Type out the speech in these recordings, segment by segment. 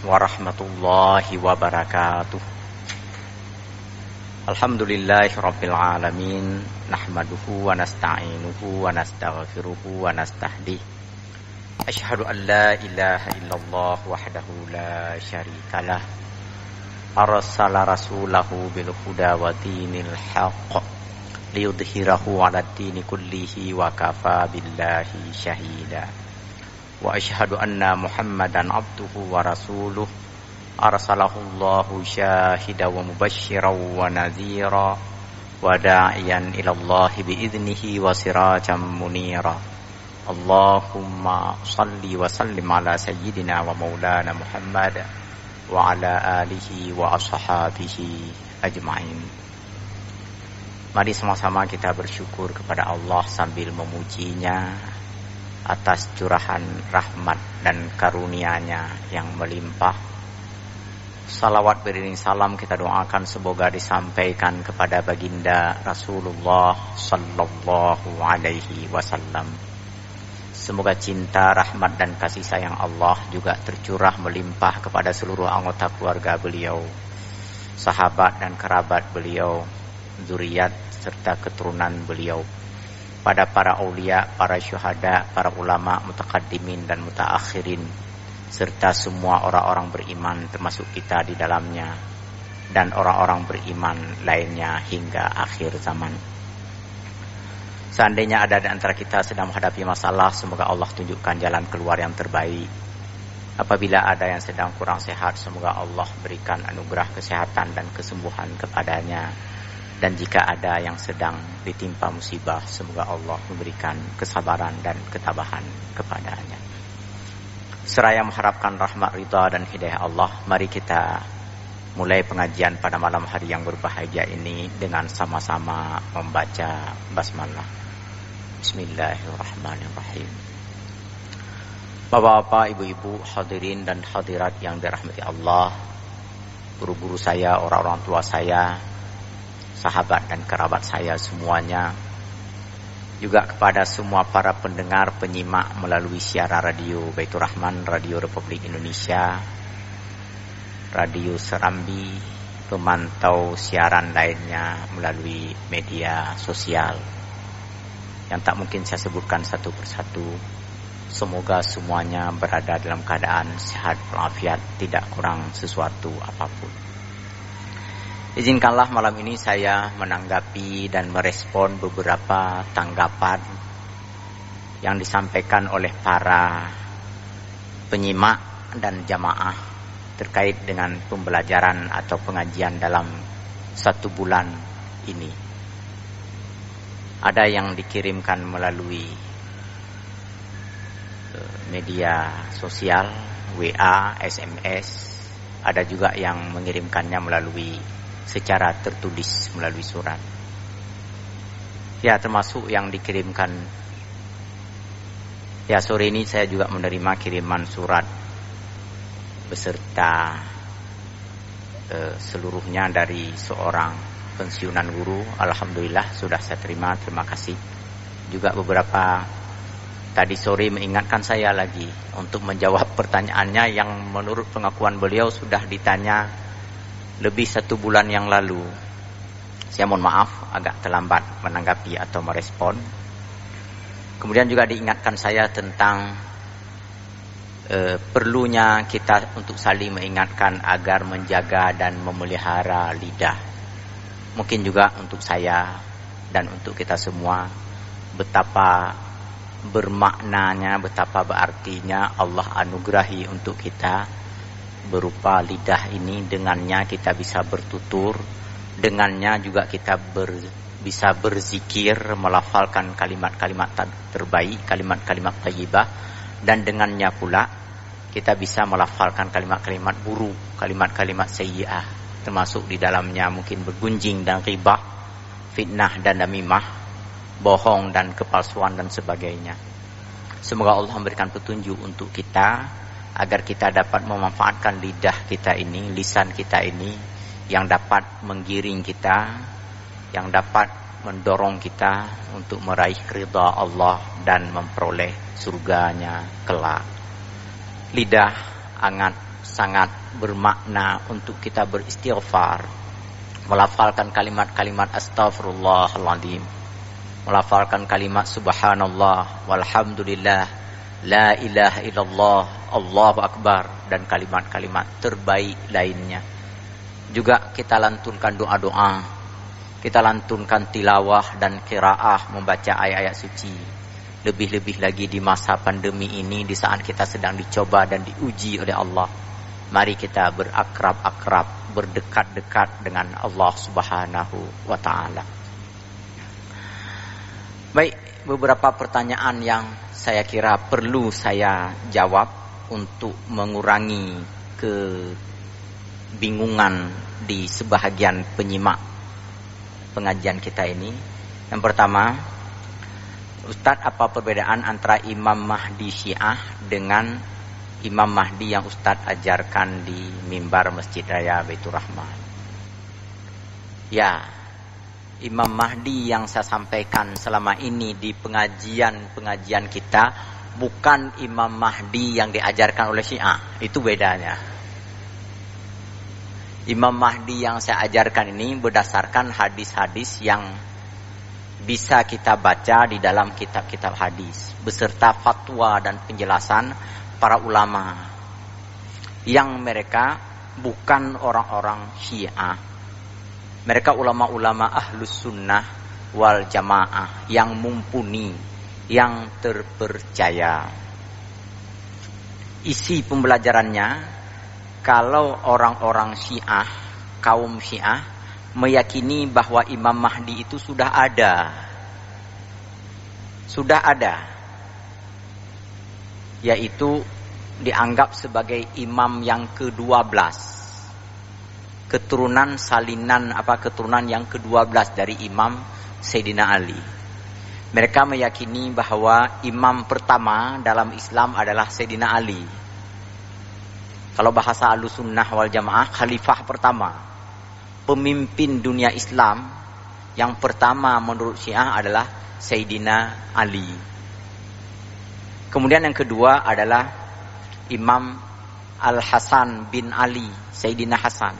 warahmatullahi wabarakatuh. Alhamdulillahi rabbil alamin. Nahmaduhu wa nasta'inuhu wa nastaghfiruhu wa nastahdihi. Asyhadu an la ilaha illallah wahdahu la syarikalah. Arsala rasulahu bil huda wa dinil haqq liyudhhirahu 'alad dini kullihi wa kafa billahi syahida. Wa asyhadu anna Muhammadan abduhu wa rasuluh arsalahu Allahu syahidan wa mubasysyiran wa nadhira wa da'iyan ila Allah bi idnihi wa sirajan munira. Allahumma shalli wa sallim ala sayyidina wa maulana Muhammad wa ala alihi wa ashabihi ajma'in. Mari sama-sama kita bersyukur kepada Allah sambil memujinya atas curahan rahmat dan karunia-Nya yang melimpah. Salawat beriring salam kita doakan semoga disampaikan kepada baginda Rasulullah sallallahu alaihi wasallam. Semoga cinta, rahmat dan kasih sayang Allah juga tercurah melimpah kepada seluruh anggota keluarga beliau, sahabat dan kerabat beliau, zuriat serta keturunan beliau, pada para aulia, para syuhada, para ulama, mutaqaddimin dan mutaakhirin, serta semua orang-orang beriman termasuk kita di dalamnya, dan orang-orang beriman lainnya hingga akhir zaman. Seandainya ada di antara kita sedang menghadapi masalah, semoga Allah tunjukkan jalan keluar yang terbaik. Apabila ada yang sedang kurang sehat, semoga Allah berikan anugerah kesehatan dan kesembuhan kepadanya. Dan jika ada yang sedang ditimpa musibah, semoga Allah memberikan kesabaran dan ketabahan kepadanya. Seraya mengharapkan rahmat, ridha dan hidayah Allah, mari kita mulai pengajian pada malam hari yang berbahagia ini dengan sama-sama membaca basmalah. Bismillahirrahmanirrahim. Bapak-bapak, ibu-ibu, hadirin dan hadirat yang dirahmati Allah, guru-guru saya, orang-orang tua saya, sahabat dan kerabat saya semuanya, juga kepada semua para pendengar penyimak melalui siaran radio Baitur Rahman, Radio Republik Indonesia, Radio Serambi, pemantau siaran lainnya melalui media sosial yang tak mungkin saya sebutkan satu persatu. Semoga semuanya berada dalam keadaan sehat walafiat, tidak kurang sesuatu apapun. Izinkanlah malam ini saya menanggapi dan merespon beberapa tanggapan yang disampaikan oleh para penyimak dan jamaah terkait dengan pembelajaran atau pengajian dalam 1 bulan ini. Ada yang dikirimkan melalui media sosial, WA, SMS, ada juga yang mengirimkannya melalui secara tertulis melalui surat. Ya, termasuk yang dikirimkan. Ya, sore ini saya juga menerima kiriman surat beserta seluruhnya dari seorang pensiunan guru. Alhamdulillah sudah saya terima kasih. Juga beberapa tadi sore mengingatkan saya lagi untuk menjawab pertanyaannya yang menurut pengakuan beliau sudah ditanya lebih 1 bulan yang lalu. Saya mohon maaf agak terlambat menanggapi atau merespon. Kemudian juga diingatkan saya tentang perlunya kita untuk saling mengingatkan agar menjaga dan memelihara lidah. Mungkin juga untuk saya dan untuk kita semua, betapa bermaknanya, betapa berartinya Allah anugerahi untuk kita berupa lidah ini. Dengannya kita bisa bertutur, dengannya juga kita bisa berzikir, melafalkan kalimat-kalimat terbaik, kalimat-kalimat thayyibah, dan dengannya pula kita bisa melafalkan kalimat-kalimat buruk, kalimat-kalimat sayyi'ah, termasuk di dalamnya mungkin bergunjing dan ghibah, fitnah dan namimah, bohong dan kepalsuan dan sebagainya. Semoga Allah memberikan petunjuk untuk kita agar kita dapat memanfaatkan lidah kita ini, lisan kita ini, yang dapat menggiring kita, yang dapat mendorong kita untuk meraih ridha Allah dan memperoleh surganya kelak. Lidah sangat bermakna untuk kita beristighfar, melafalkan kalimat-kalimat astaghfirullahaladzim, melafalkan kalimat subhanallah, walhamdulillah, la ilaha illallah, Allahu akbar, dan kalimat-kalimat terbaik lainnya. Juga kita lantunkan doa-doa, kita lantunkan tilawah dan qiraah membaca ayat-ayat suci. Lebih-lebih lagi di masa pandemi ini, di saat kita sedang dicoba dan diuji oleh Allah. Mari kita berakrab-akrab, berdekat-dekat dengan Allah Subhanahu wa ta'ala. Baik, beberapa pertanyaan yang saya kira perlu saya jawab untuk mengurangi kebingungan di sebahagian penyimak pengajian kita ini. Yang pertama, Ustadz, apa perbedaan antara Imam Mahdi Syiah dengan Imam Mahdi yang Ustadz ajarkan di mimbar Masjid Raya Baitur Rahman? Ya, Imam Mahdi yang saya sampaikan selama ini di pengajian-pengajian kita bukan Imam Mahdi yang diajarkan oleh Syiah. Itu bedanya. Imam Mahdi yang saya ajarkan ini berdasarkan hadis-hadis yang bisa kita baca di dalam kitab-kitab hadis, beserta fatwa dan penjelasan para ulama yang mereka bukan orang-orang Syiah. Mereka ulama-ulama ahlus sunnah wal jamaah yang mumpuni, yang terpercaya. Isi pembelajarannya, kalau orang-orang Syiah, kaum Syiah meyakini bahwa Imam Mahdi itu sudah ada, yaitu dianggap sebagai imam yang ke-12, keturunan yang ke-12 dari Imam Sayyidina Ali. Mereka meyakini bahwa imam pertama dalam Islam adalah Sayyidina Ali. Kalau bahasa Ahlussunnah wal Jamaah, khalifah pertama, pemimpin dunia Islam yang pertama menurut Syiah adalah Sayyidina Ali. Kemudian yang kedua adalah Imam Al-Hasan bin Ali, Sayyidina Hasan.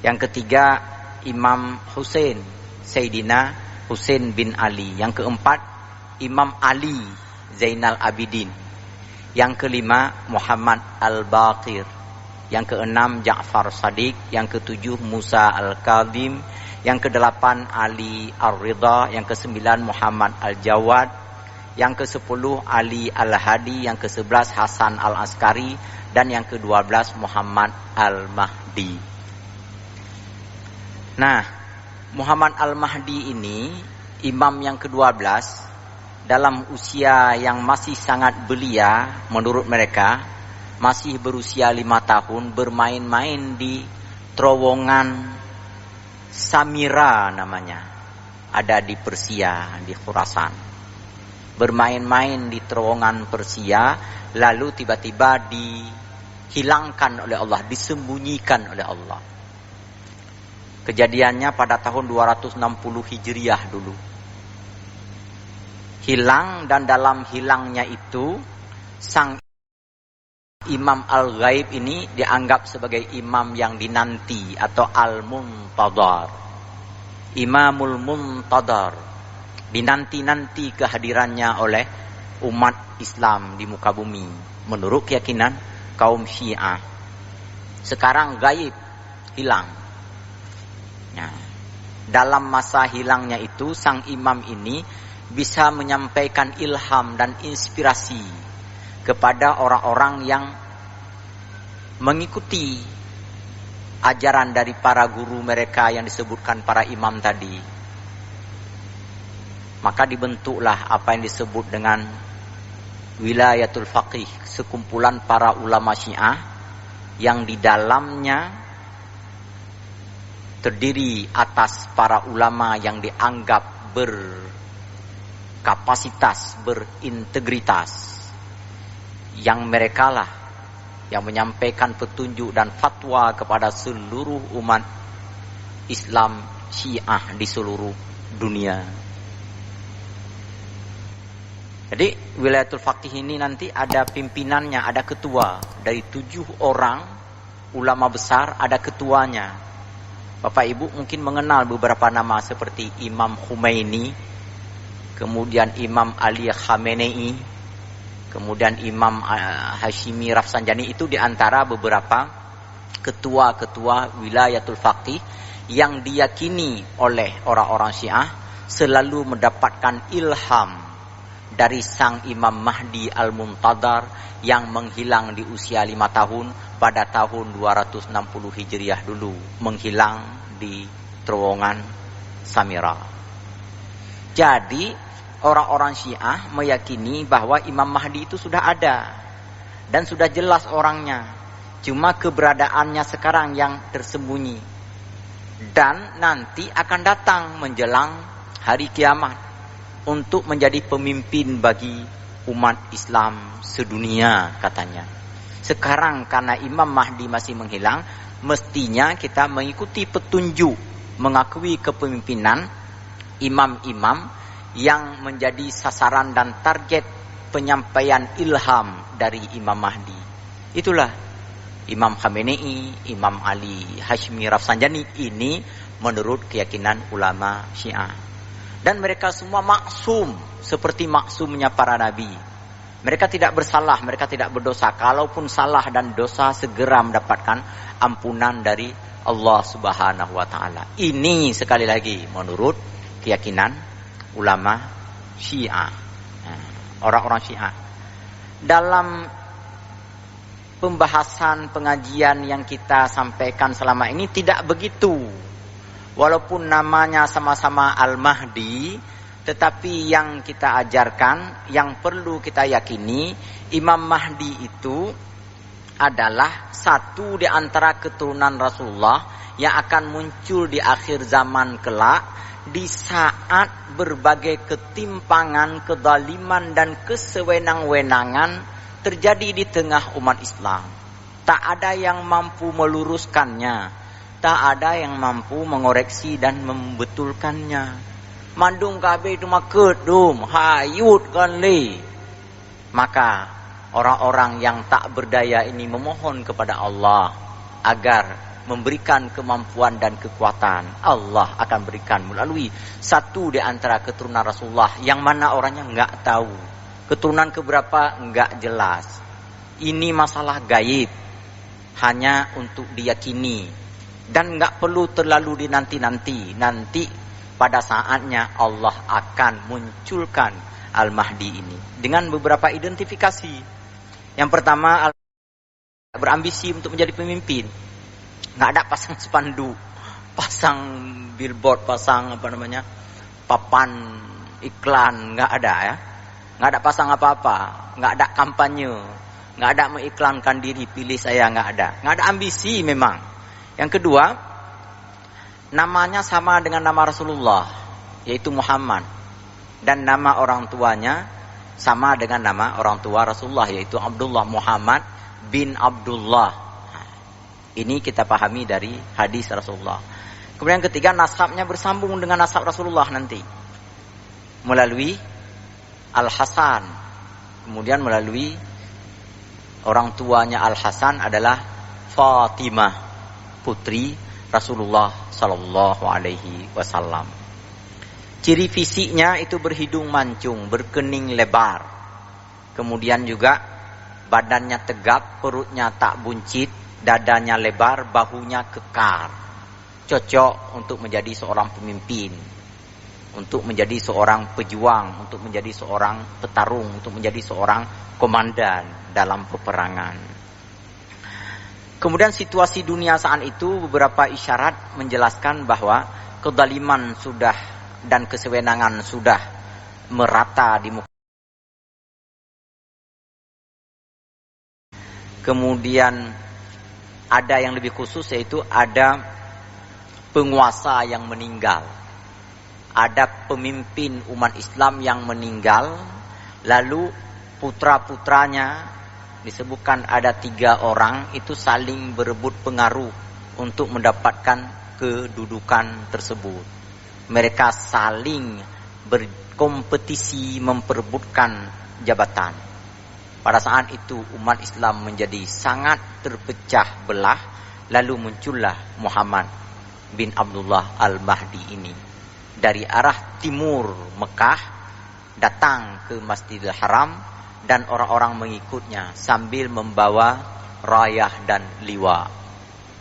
Yang ketiga Imam Husain, Sayyidina Husain bin Ali. Yang keempat Imam Ali Zainal Abidin. Yang kelima Muhammad Al-Baqir. Yang keenam Ja'far Shadiq. Yang ketujuh Musa Al-Kadhim. Yang kedelapan Ali Ar-Ridha. Yang kesembilan Muhammad Al-Jawad. Yang kesepuluh Ali Al-Hadi. Yang kesebelas Hasan Al-Askari. Dan yang ke-12 Muhammad Al-Mahdi. Nah, Muhammad Al-Mahdi ini imam yang ke-12 dalam usia yang masih sangat belia menurut mereka, masih berusia 5 tahun, bermain-main di terowongan Samira namanya, ada di Persia, di Khurasan. Bermain-main di terowongan Persia, lalu tiba-tiba dihilangkan oleh Allah, disembunyikan oleh Allah. Kejadiannya pada tahun 260 Hijriah dulu. Hilang, dan dalam hilangnya itu sang Imam Al-Ghaib ini dianggap sebagai imam yang dinanti atau Al-Muntadhar. Imamul Muntadhar, dinanti-nanti kehadirannya oleh umat Islam di muka bumi menurut keyakinan kaum Syiah. Sekarang gaib, hilang. Nah, dalam masa hilangnya itu sang imam ini bisa menyampaikan ilham dan inspirasi kepada orang-orang yang mengikuti ajaran dari para guru mereka yang disebutkan para imam tadi. Maka dibentuklah apa yang disebut dengan Wilayatul Faqih, sekumpulan para ulama Syiah yang di dalamnya terdiri atas para ulama yang dianggap kapasitas, berintegritas, yang mereka lah yang menyampaikan petunjuk dan fatwa kepada seluruh umat Islam Syiah di seluruh dunia. Jadi Wilayatul Faqih ini nanti ada pimpinannya, ada ketua dari 7 orang ulama besar ada ketuanya. Bapak Ibu mungkin mengenal beberapa nama seperti Imam Khomeini, kemudian Imam Ali Khamenei, kemudian Imam Hashimi Rafsanjani. Itu diantara beberapa ketua-ketua wilayatul faqih yang diyakini oleh orang-orang Syiah selalu mendapatkan ilham dari sang Imam Mahdi Al-Muntadhar yang menghilang di usia 5 tahun pada tahun 260 Hijriah dulu, menghilang di terowongan Samira. Jadi orang-orang Syiah meyakini bahwa Imam Mahdi itu sudah ada dan sudah jelas orangnya, cuma keberadaannya sekarang yang tersembunyi dan nanti akan datang menjelang hari kiamat untuk menjadi pemimpin bagi umat Islam sedunia katanya. Sekarang karena Imam Mahdi masih menghilang, mestinya kita mengikuti petunjuk, mengakui kepemimpinan imam-imam yang menjadi sasaran dan target penyampaian ilham dari Imam Mahdi. Itulah Imam Khamenei, Imam Ali Hashimi Rafsanjani, ini menurut keyakinan ulama Syiah. Dan mereka semua maksum, seperti maksumnya para nabi. Mereka tidak bersalah, mereka tidak berdosa. Kalaupun salah dan dosa, segera mendapatkan ampunan dari Allah Subhanahu wa Ta'ala. Ini sekali lagi menurut keyakinan ulama Syiah, orang-orang Syiah. Dalam pembahasan pengajian yang kita sampaikan selama ini tidak begitu. Walaupun namanya sama-sama Al-Mahdi, tetapi yang kita ajarkan, yang perlu kita yakini, Imam Mahdi itu adalah satu di antara keturunan Rasulullah yang akan muncul di akhir zaman kelak, di saat berbagai ketimpangan, kezaliman dan kesewenang-wenangan terjadi di tengah umat Islam. Tak ada yang mampu meluruskannya, tak ada yang mampu mengoreksi dan membetulkannya. Mandung kabeh itu maket dum, hayut kan le. Maka orang-orang yang tak berdaya ini memohon kepada Allah agar memberikan kemampuan dan kekuatan. Allah akan berikan melalui satu di antara keturunan Rasulullah yang mana orangnya enggak tahu. Keturunan keberapa enggak jelas. Ini masalah gaib, hanya untuk diyakini. Dan enggak perlu terlalu dinanti-nanti. Nanti pada saatnya Allah akan munculkan Al-Mahdi ini dengan beberapa identifikasi. Yang pertama, berambisi untuk menjadi pemimpin. Enggak ada pasang spanduk, pasang billboard, pasang papan iklan, enggak ada ya. Enggak ada pasang apa-apa, enggak ada kampanye, enggak ada mengiklankan diri, pilih saya, enggak ada. Enggak ada ambisi memang. Yang kedua, namanya sama dengan nama Rasulullah, yaitu Muhammad. Dan nama orang tuanya sama dengan nama orang tua Rasulullah, yaitu Abdullah, Muhammad bin Abdullah. Ini kita pahami dari hadis Rasulullah. Kemudian yang ketiga, nasabnya bersambung dengan nasab Rasulullah nanti. Melalui Al-Hasan. Kemudian melalui orang tuanya Al-Hasan adalah Fatimah, putri Rasulullah sallallahu alaihi wasallam. Ciri fisiknya itu berhidung mancung, berkening lebar. Kemudian juga badannya tegap, perutnya tak buncit, dadanya lebar, bahunya kekar. Cocok untuk menjadi seorang pemimpin, untuk menjadi seorang pejuang, untuk menjadi seorang petarung, untuk menjadi seorang komandan dalam peperangan. Kemudian situasi dunia saat itu, beberapa isyarat menjelaskan bahwa kezaliman sudah dan kesewenangan sudah merata di muka. Kemudian ada yang lebih khusus, yaitu ada penguasa yang meninggal. Ada pemimpin umat Islam yang meninggal, lalu putra-putranya, disebutkan ada 3 orang, itu saling berebut pengaruh untuk mendapatkan kedudukan tersebut. Mereka saling berkompetisi memperebutkan jabatan. Pada saat itu umat Islam menjadi sangat terpecah belah Lalu muncullah Muhammad bin Abdullah Al-Mahdi ini dari arah timur Mekah datang ke Masjidil Haram, dan orang-orang mengikutnya sambil membawa rayah dan liwa.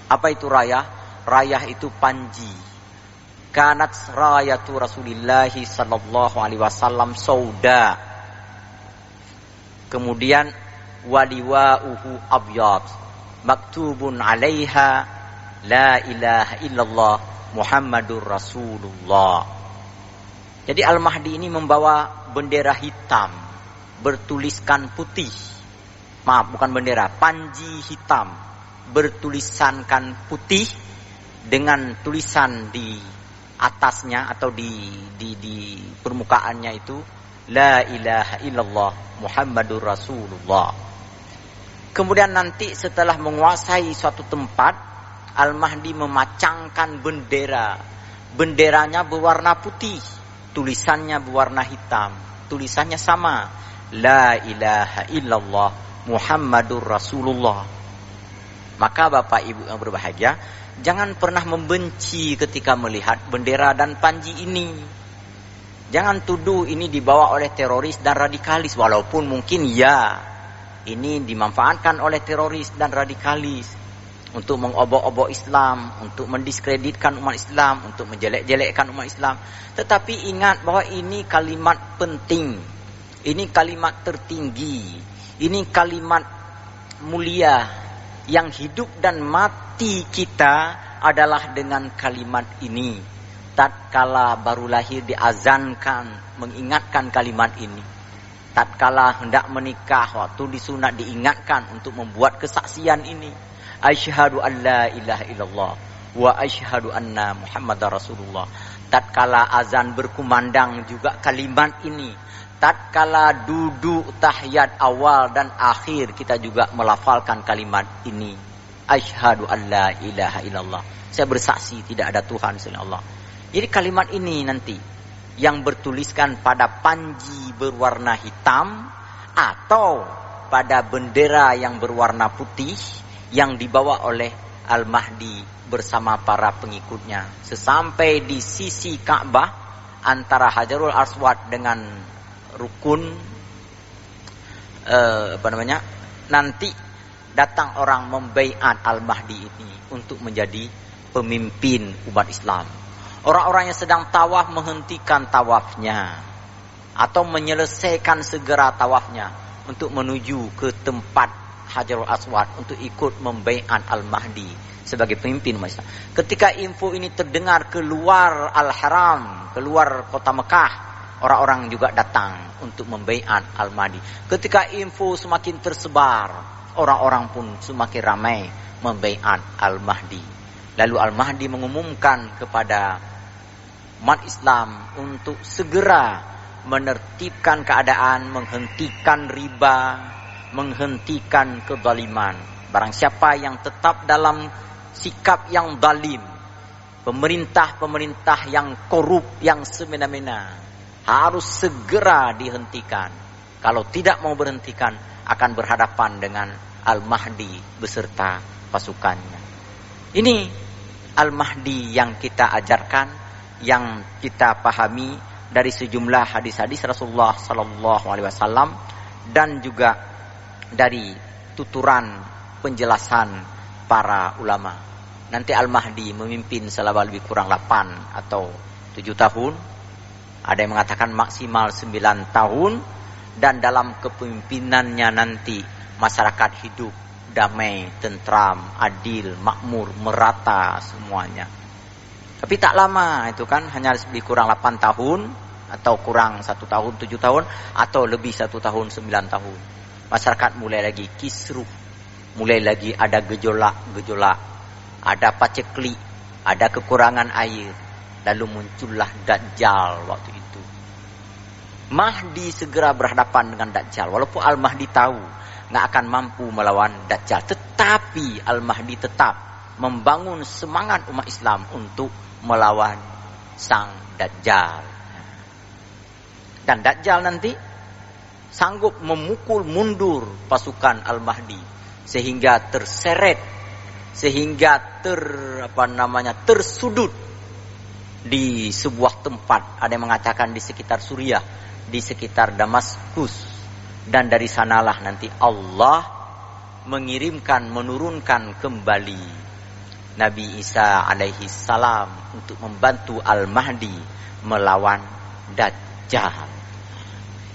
Apa itu rayah? Rayah itu panji. Kanat rayatu Rasulillah sallallahu alaihi wasallam sauda. Kemudian waliwa'uhu abyad maktubun 'alaiha la ilaha illallah Muhammadur Rasulullah. Jadi Al-Mahdi ini membawa bendera hitam bertuliskan putih. Maaf, bukan bendera, panji hitam bertuliskan putih dengan tulisan di atasnya atau di permukaannya itu la ilaha illallah Muhammadur Rasulullah. Kemudian nanti setelah menguasai suatu tempat, Al-Mahdi memacangkan bendera. Benderanya berwarna putih, tulisannya berwarna hitam. Tulisannya sama, la ilaha illallah Muhammadur Rasulullah. Maka Bapak Ibu yang berbahagia, jangan pernah membenci ketika melihat bendera dan panji ini. Jangan tuduh ini dibawa oleh teroris dan radikalis. Walaupun mungkin ya, ini dimanfaatkan oleh teroris dan radikalis untuk mengobok-obok Islam, untuk mendiskreditkan umat Islam, untuk menjelek-jelekkan umat Islam. Tetapi ingat bahwa ini kalimat penting, ini kalimat tertinggi, ini kalimat mulia. Yang hidup dan mati kita adalah dengan kalimat ini. Tatkala baru lahir diazankan, mengingatkan kalimat ini. Tatkala hendak menikah, waktu disunat diingatkan untuk membuat kesaksian ini. Asyhadu an la ilaha illallah wa asyhadu anna Muhammadar Rasulullah. Tatkala azan berkumandang juga kalimat ini. Tatkala duduk tahiyat awal dan akhir kita juga melafalkan kalimat ini. Asyhadu an la ilaha illallah. Saya bersaksi tidak ada Tuhan selain Allah. Jadi kalimat ini nanti yang bertuliskan pada panji berwarna hitam atau pada bendera yang berwarna putih yang dibawa oleh Al-Mahdi bersama para pengikutnya. Sesampai di sisi Ka'bah antara Hajarul Aswad dengan rukun nanti datang orang membaiat Al-Mahdi ini untuk menjadi pemimpin umat Islam. Orang-orang yang sedang tawaf menghentikan tawafnya atau menyelesaikan segera tawafnya untuk menuju ke tempat Hajarul Aswad untuk ikut membaiat Al-Mahdi sebagai pemimpin umat Islam. Ketika info ini terdengar keluar Al-Haram, keluar kota Mekah, orang-orang juga datang untuk membaiat Al-Mahdi. Ketika info semakin tersebar, orang-orang pun semakin ramai membaiat Al-Mahdi. Lalu Al-Mahdi mengumumkan kepada umat Islam untuk segera menertibkan keadaan, menghentikan riba, menghentikan kezaliman. Barang siapa yang tetap dalam sikap yang zalim, pemerintah-pemerintah yang korup, yang semena-mena, harus segera dihentikan. Kalau tidak mau berhentikan, akan berhadapan dengan Al-Mahdi beserta pasukannya. Ini Al-Mahdi yang kita ajarkan, yang kita pahami dari sejumlah hadis-hadis Rasulullah sallallahu alaihi wasallam dan juga dari tuturan penjelasan para ulama. Nanti Al-Mahdi memimpin selama lebih kurang 8 atau 7 tahun. Ada yang mengatakan maksimal 9 tahun. Dan dalam kepemimpinannya nanti masyarakat hidup damai, tentram, adil, makmur, merata semuanya. Tapi tak lama itu kan, hanya lebih kurang 8 tahun atau kurang 1 tahun 7 tahun atau lebih 1 tahun 9 tahun. Masyarakat mulai lagi kisruh, mulai lagi ada gejolak, ada paceklik, ada kekurangan air. Lalu muncullah Dajjal waktu itu. Mahdi segera berhadapan dengan Dajjal. Walaupun Al-Mahdi tahu nggak akan mampu melawan Dajjal, tetapi Al-Mahdi tetap membangun semangat umat Islam untuk melawan sang Dajjal. Dan Dajjal nanti sanggup memukul mundur pasukan Al-Mahdi sehingga terseret sehingga tersudut di sebuah tempat. Ada yang mengatakan di sekitar Suriah, di sekitar Damaskus, dan dari sanalah nanti Allah menurunkan kembali Nabi Isa alaihi salam untuk membantu Al-Mahdi melawan Dajjal.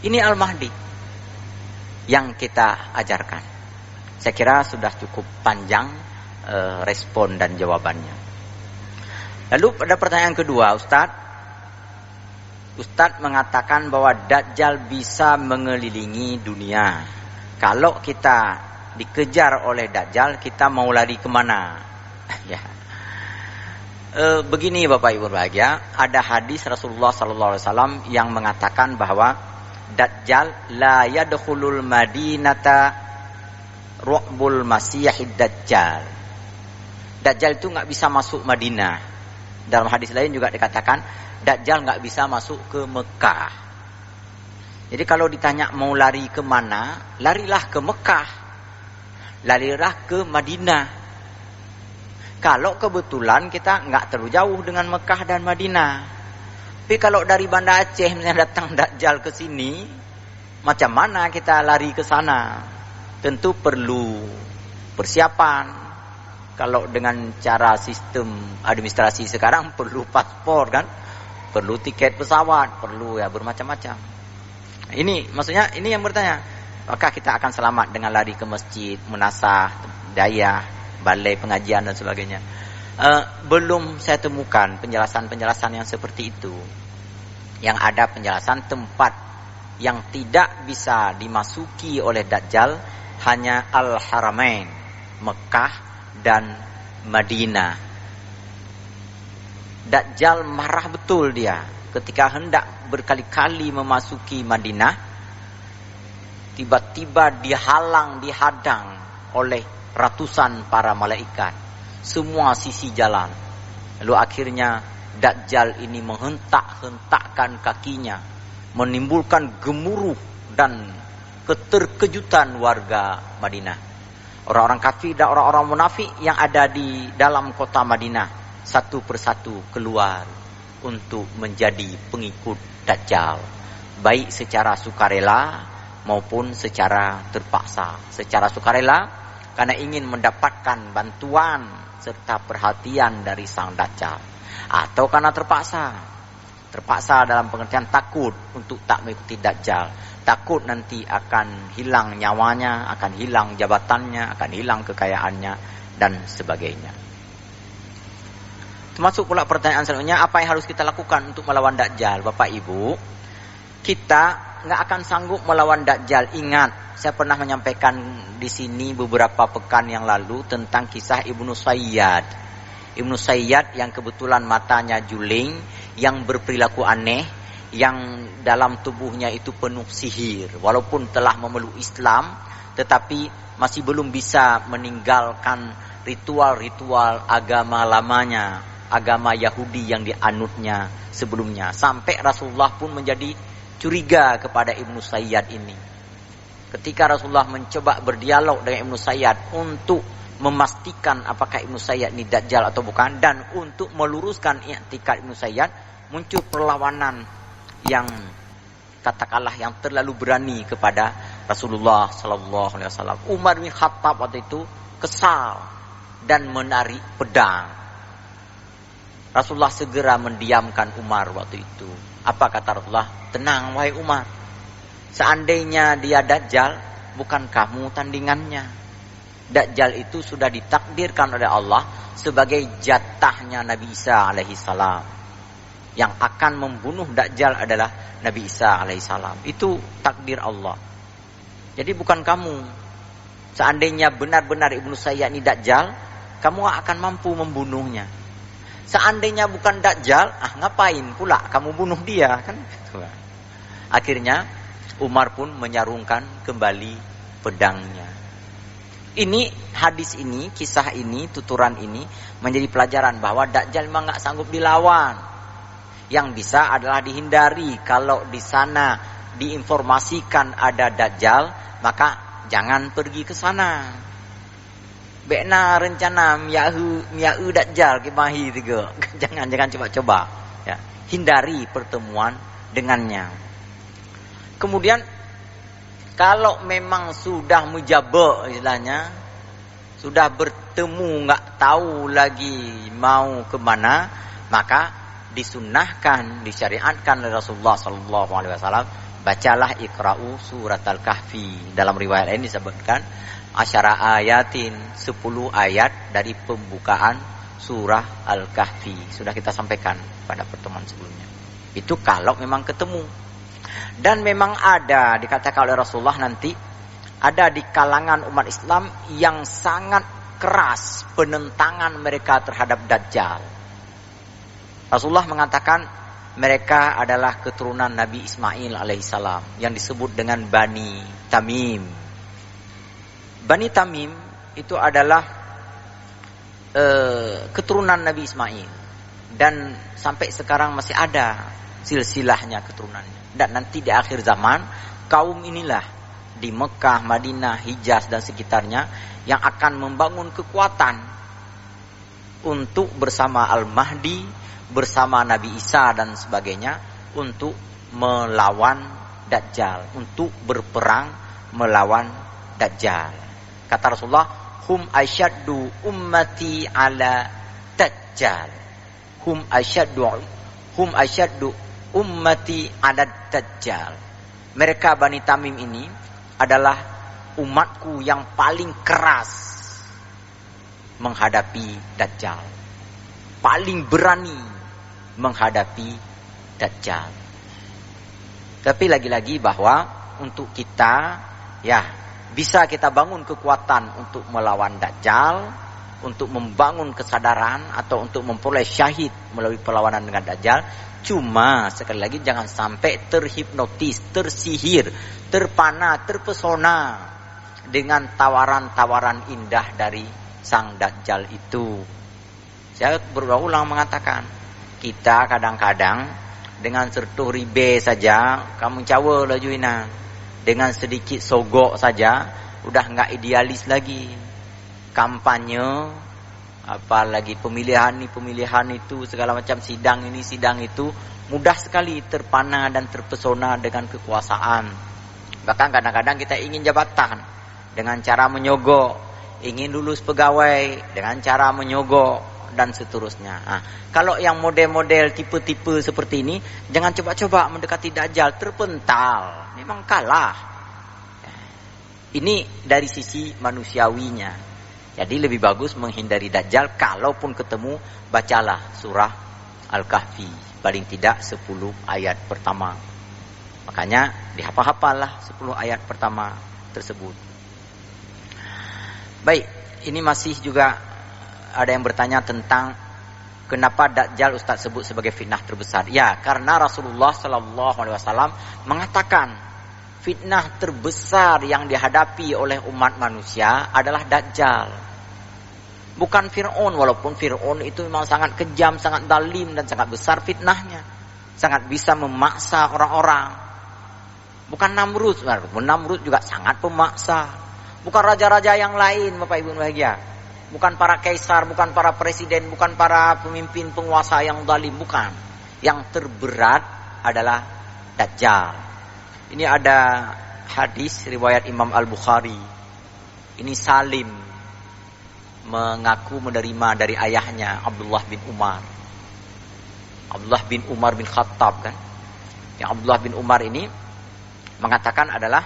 Ini Al-Mahdi yang kita ajarkan. Saya kira sudah cukup panjang respon dan jawabannya. Lalu pada pertanyaan kedua, Ustadz mengatakan bahwa Dajjal bisa mengelilingi dunia. Kalau kita dikejar oleh Dajjal, kita mau lari kemana? Ya. Begini Bapak Ibu berbahagia, ada hadis Rasulullah SAW yang mengatakan bahwa Dajjal la yadkhulul madinata ru'bul masihid Dajjal. Dajjal itu nggak bisa masuk Madinah. Dalam hadis lain juga dikatakan Dajjal nggak bisa masuk ke Mekah. Jadi kalau ditanya mau lari kemana, larilah ke Mekah, larilah ke Madinah. Kalau kebetulan kita nggak terlalu jauh dengan Mekah dan Madinah. Tapi kalau dari Banda Aceh misalnya datang Dajjal ke sini, macam mana kita lari ke sana? Tentu perlu persiapan. Kalau dengan cara sistem administrasi sekarang perlu paspor kan, perlu tiket pesawat, perlu ya bermacam-macam. Ini maksudnya ini yang bertanya, apakah kita akan selamat dengan lari ke masjid, munasah, daya, balai pengajian dan sebagainya? Belum saya temukan penjelasan-penjelasan yang seperti itu. Yang ada penjelasan tempat yang tidak bisa dimasuki oleh Dajjal hanya Al-Haramain, Mekah dan Madinah. Dajjal marah betul dia ketika hendak berkali-kali memasuki Madinah. Tiba-tiba dihadang oleh ratusan para malaikat. Semua sisi jalan. Lalu akhirnya Dajjal ini menghentak-hentakkan kakinya, menimbulkan gemuruh dan keterkejutan warga Madinah. Orang-orang kafir dan orang-orang munafik yang ada di dalam kota Madinah satu persatu keluar untuk menjadi pengikut Dajjal, baik secara sukarela maupun secara terpaksa. Secara sukarela karena ingin mendapatkan bantuan serta perhatian dari sang Dajjal, atau karena terpaksa dalam pengertian takut untuk tak mengikuti Dajjal, takut nanti akan hilang nyawanya, akan hilang jabatannya, akan hilang kekayaannya dan sebagainya. Termasuk pula pertanyaan selanjutnya, apa yang harus kita lakukan untuk melawan Dajjal? Bapak Ibu, kita nggak akan sanggup melawan Dajjal. Ingat, saya pernah menyampaikan di sini beberapa pekan yang lalu tentang kisah Ibnu Sayyad. Ibnu Sayyad yang kebetulan matanya juling, yang berperilaku aneh, yang dalam tubuhnya itu penuh sihir. Walaupun telah memeluk Islam, tetapi masih belum bisa meninggalkan ritual-ritual agama lamanya, agama Yahudi yang dianutnya sebelumnya. Sampai Rasulullah pun menjadi curiga kepada Ibnu Sayyad ini. Ketika Rasulullah mencoba berdialog dengan Ibnu Sayyad untuk memastikan apakah Ibnu Sayyad ini Dajjal atau bukan, dan untuk meluruskan i'tikad Ibnu Sayyad, muncul perlawanan yang katakanlah yang terlalu berani kepada Rasulullah sallallahu alaihi wasallam. Umar bin Khattab waktu itu kesal dan menarik pedang. Rasulullah segera mendiamkan Umar waktu itu. Apa kata Rasulullah? Tenang wahai Umar. Seandainya dia Dajjal, bukan kamu tandingannya. Dajjal itu sudah ditakdirkan oleh Allah sebagai jatahnya Nabi Isa alaihi salam. Yang akan membunuh Dajjal adalah Nabi Isa alaihi salam. Itu takdir Allah. Jadi bukan kamu. Seandainya benar-benar Ibnu Sayyad ini Dajjal, kamu akan mampu membunuhnya. Seandainya bukan Dajjal, ngapain pula kamu bunuh dia, kan? Akhirnya Umar pun menyarungkan kembali pedangnya. Ini hadis ini, kisah ini, tuturan ini menjadi pelajaran bahwa Dajjal memang nggak sanggup dilawan. Yang bisa adalah dihindari. Kalau di sana diinformasikan ada Dajjal, maka jangan pergi ke sana. Bekna rencana mia'u dajjal kemahi juga. Jangan coba-coba. Ya. Hindari pertemuan dengannya. Kemudian kalau memang sudah mujaba istilahnya, sudah bertemu nggak tahu lagi mau kemana, maka disunnahkan, disyariatkan oleh Rasulullah Sallallahu Alaihi Wasallam, bacalah Iqra'u surat Al-Kahfi. Dalam riwayat lain disebutkan asyara ayatin, 10 ayat dari pembukaan surah Al-Kahfi. Sudah kita sampaikan pada pertemuan sebelumnya. Itu kalau memang ketemu. Dan memang ada, dikatakan oleh Rasulullah nanti, ada di kalangan umat Islam yang sangat keras penentangan mereka terhadap Dajjal. Rasulullah mengatakan mereka adalah keturunan Nabi Ismail alaihissalam yang disebut dengan Bani Tamim. Bani Tamim itu adalah keturunan Nabi Ismail, dan sampai sekarang masih ada silsilahnya, keturunannya. Dan nanti di akhir zaman kaum inilah di Mekah, Madinah, Hijaz dan sekitarnya yang akan membangun kekuatan untuk bersama Al-Mahdi, bersama Nabi Isa dan sebagainya, untuk melawan Dajjal, untuk berperang melawan Dajjal. Kata Rasulullah, hum asyaddu ummati ala Dajjal. Hum asyaddu ummati ala Dajjal. Mereka Bani Tamim ini adalah umatku yang paling keras menghadapi Dajjal, paling berani menghadapi Dajjal. Tapi lagi-lagi bahwa untuk kita, ya, bisa kita bangun kekuatan untuk melawan Dajjal, untuk membangun kesadaran atau untuk memperoleh syahid melalui perlawanan dengan Dajjal. Cuma sekali lagi jangan sampai terhipnotis, tersihir, terpana, terpesona dengan tawaran-tawaran indah dari sang Dajjal itu. Saya berulang-ulang mengatakan, kita kadang-kadang dengan sertuh ribe saja, kamu cawa lah juina, dengan sedikit sogok saja, udah nggak idealis lagi. Kampanye, apalagi pemilihan itu, segala macam sidang ini, sidang itu, mudah sekali terpana dan terpesona dengan kekuasaan. Bahkan kadang-kadang kita ingin jabatan dengan cara menyogok, ingin lulus pegawai dengan cara menyogok, dan seterusnya. Nah, kalau yang model-model tipe-tipe seperti ini, jangan coba-coba mendekati Dajjal, terpental, memang kalah. Ini dari sisi manusiawinya. Jadi lebih bagus menghindari Dajjal. Kalaupun ketemu, bacalah surah Al-Kahfi, paling tidak 10 ayat pertama. Makanya dihafal-hafallah 10 ayat pertama tersebut. Baik, ini masih juga ada yang bertanya tentang kenapa Dajjal Ustaz sebut sebagai fitnah terbesar. Ya, karena Rasulullah Sallallahu Alaihi Wasallam mengatakan fitnah terbesar yang dihadapi oleh umat manusia adalah Dajjal. Bukan Fir'aun, walaupun Fir'aun itu memang sangat kejam, sangat zalim dan sangat besar fitnahnya. Sangat bisa memaksa orang-orang. Bukan Namrud, walaupun Namrud juga sangat pemaksa. Bukan raja-raja yang lain, Bapak Ibu bahagia. Bukan para kaisar, bukan para presiden, bukan para pemimpin penguasa yang zalim, bukan. Yang terberat adalah Dajjal. Ini ada hadis riwayat Imam Al-Bukhari. Ini Salim mengaku menerima dari ayahnya Abdullah bin Umar. Abdullah bin Umar bin Khattab kan. Yang Abdullah bin Umar ini mengatakan adalah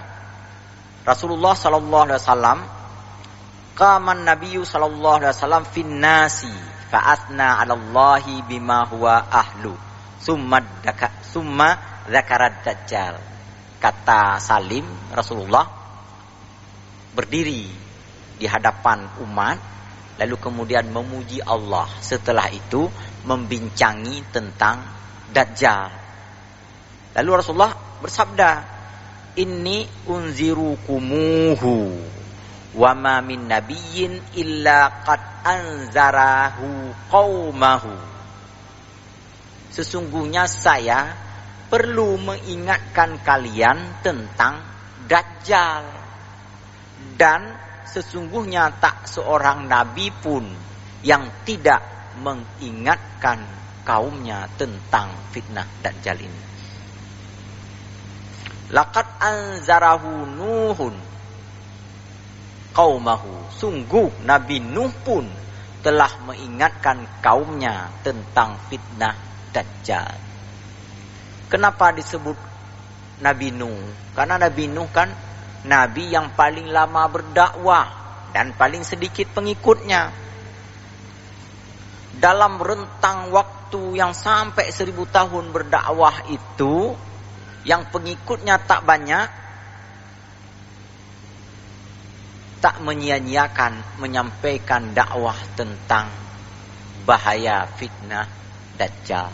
Rasulullah sallallahu alaihi wasallam qaman nabiyyu sallallahu alaihi wasallam fin nasi fa asna 'ala Allahi bima huwa ahlu summa dzakara Dajjal. Kata Salim, Rasulullah berdiri di hadapan umat, lalu kemudian memuji Allah. Setelah itu membincangi tentang Dajjal. Lalu Rasulullah bersabda, "Inni unzirukumuhu wa ma min nabiyyin illa qad anzarahu qaumahu." Sesungguhnya saya perlu mengingatkan kalian tentang Dajjal, dan sesungguhnya tak seorang nabi pun yang tidak mengingatkan kaumnya tentang fitnah Dajjal ini. Laqad anzarahu Nuhun qaumahu. Sungguh Nabi Nuh pun telah mengingatkan kaumnya tentang fitnah Dajjal. Kenapa disebut Nabi Nuh? Karena Nabi Nuh kan nabi yang paling lama berdakwah dan paling sedikit pengikutnya. Dalam rentang waktu yang sampai 1000 tahun berdakwah itu, yang pengikutnya tak banyak, tak menyia-nyiakan menyampaikan dakwah tentang bahaya fitnah Dajjal.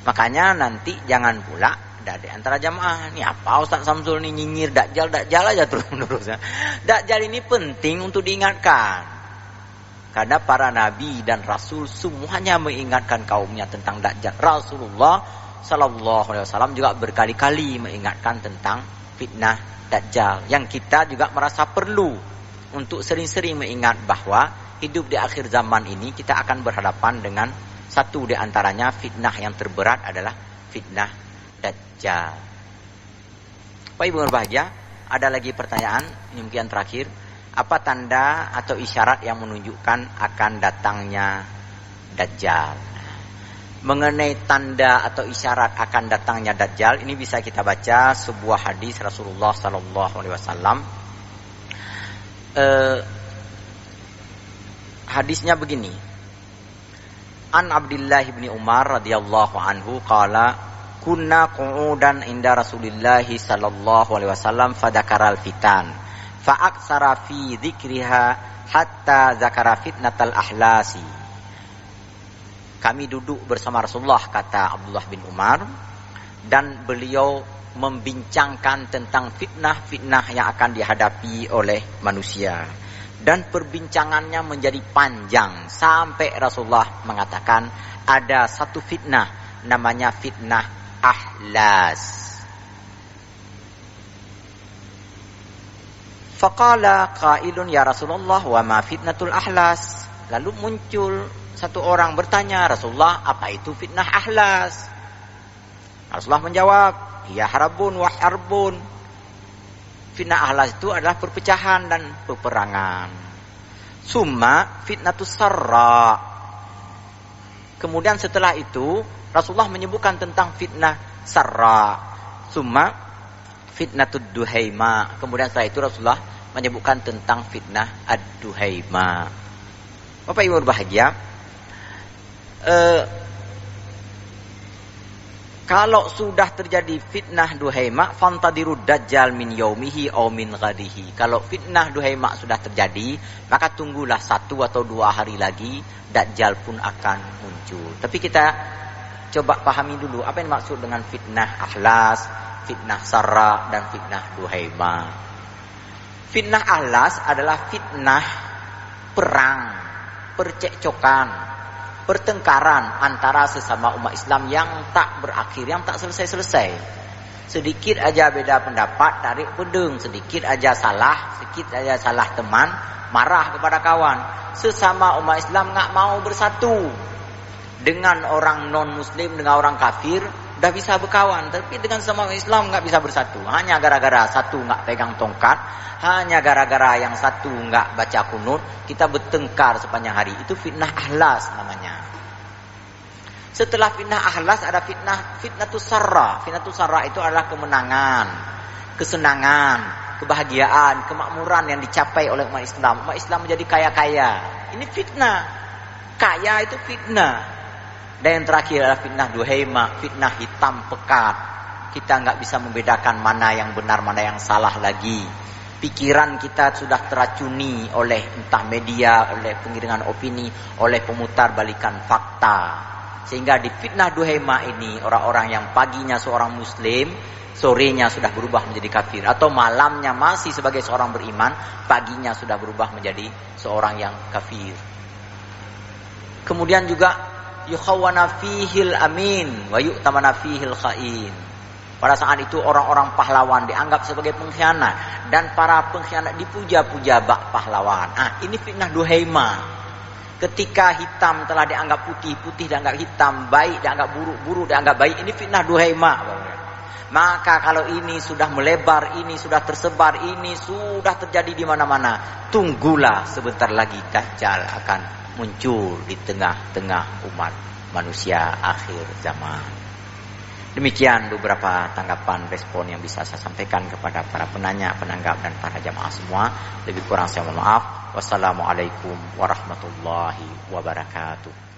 Makanya nanti jangan pula dari antara jamaah, ini apa Ustaz Samsul ini nyinyir Dajjal aja terus-menerus. Dajjal ini penting untuk diingatkan. Karena para nabi dan rasul semuanya mengingatkan kaumnya tentang Dajjal. Rasulullah Sallallahu Alaihi Wasallam juga berkali-kali mengingatkan tentang fitnah Dajjal. Yang kita juga merasa perlu untuk sering-sering mengingat bahwa hidup di akhir zaman ini kita akan berhadapan dengan satu di antaranya fitnah yang terberat adalah fitnah Dajjal. Bapak Ibu berbahagia, ada lagi pertanyaan, ini mungkin terakhir. Apa tanda atau isyarat yang menunjukkan akan datangnya Dajjal? Mengenai tanda atau isyarat akan datangnya Dajjal, ini bisa kita baca sebuah hadis Rasulullah Sallallahu Alaihi Wasallam. Hadisnya begini. An Abdullah bin Umar radhiyallahu anhu qala kunna qu'udan inda Rasulillah sallallahu alaihi wasallam fadakaral fitan fa aksara fi dzikriha hatta zakara fitnatal ahlasi. Kami duduk bersama Rasulullah, kata Abdullah bin Umar, dan beliau membincangkan tentang fitnah-fitnah yang akan dihadapi oleh manusia. Dan perbincangannya menjadi panjang sampai Rasulullah mengatakan ada satu fitnah namanya fitnah ahlas. Faqala qailun ya Rasulullah wa ma fitnatul ahlas. Lalu muncul satu orang bertanya, Rasulullah, apa itu fitnah ahlas? Rasulullah menjawab, ya harbun wa harbun. Fitnah ahlas itu adalah perpecahan dan peperangan. Summa fitnatus sarra. Kemudian setelah itu Rasulullah menyebutkan tentang fitnah sarra. Summa fitnatud duhaima. Kemudian setelah itu Rasulullah menyebutkan tentang fitnah ad-duhaima. Bapak Ibu berbahagia, kalau sudah terjadi fitnah duhaima, fantadirud dajjal min yaumihi aw min ghadihi. Kalau fitnah duhaima sudah terjadi, maka tunggulah 1 atau 2 hari lagi Dajjal pun akan muncul. Tapi kita coba pahami dulu apa yang maksud dengan fitnah ahlas, fitnah sarra, dan fitnah duhaima. Fitnah ahlas adalah fitnah perang, percekcokan, pertengkaran antara sesama umat Islam yang tak berakhir, yang tak selesai-selesai. Sedikit aja beda pendapat, tarik pedung. Sedikit aja salah teman, marah kepada kawan. Sesama umat Islam nggak mau bersatu. Dengan orang non-muslim, dengan orang kafir, udah bisa berkawan. Tapi dengan sesama umat Islam nggak bisa bersatu. Hanya gara-gara satu nggak pegang tongkat, hanya gara-gara yang satu nggak baca kunut, kita bertengkar sepanjang hari. Itu fitnah ahlas namanya. Setelah fitnah ahlas ada fitnatus sarra. Fitnatus sarra itu adalah kemenangan, kesenangan, kebahagiaan, kemakmuran yang dicapai oleh umat Islam. Umat Islam menjadi kaya-kaya. Ini fitnah. Kaya itu fitnah. Dan yang terakhir adalah fitnah duhaima, fitnah hitam pekat. Kita nggak bisa membedakan mana yang benar, mana yang salah lagi. Pikiran kita sudah teracuni oleh entah media, oleh pengiringan opini, oleh pemutar balikan fakta. Sehingga di fitnah duhaima ini, orang-orang yang paginya seorang muslim, sorenya sudah berubah menjadi kafir. Atau malamnya masih sebagai seorang beriman, paginya sudah berubah menjadi seorang yang kafir. Kemudian juga yukhawana fihil amin wa yu'tamana fihil khain. Pada saat itu orang-orang pahlawan dianggap sebagai pengkhianat dan para pengkhianat dipuja-puja bak pahlawan. Ini fitnah duhaima. Ketika hitam telah dianggap putih, putih dianggap hitam, baik dianggap buruk, buruk dianggap baik, ini fitnah duhaima. Maka kalau ini sudah melebar, ini sudah tersebar, ini sudah terjadi di mana-mana, tunggulah sebentar lagi Dajjal akan muncul di tengah-tengah umat manusia akhir zaman. Demikian beberapa tanggapan respon yang bisa saya sampaikan kepada para penanya, penanggap dan para jamaah semua. Lebih kurang saya mohon maaf. Wassalamualaikum warahmatullahi wabarakatuh.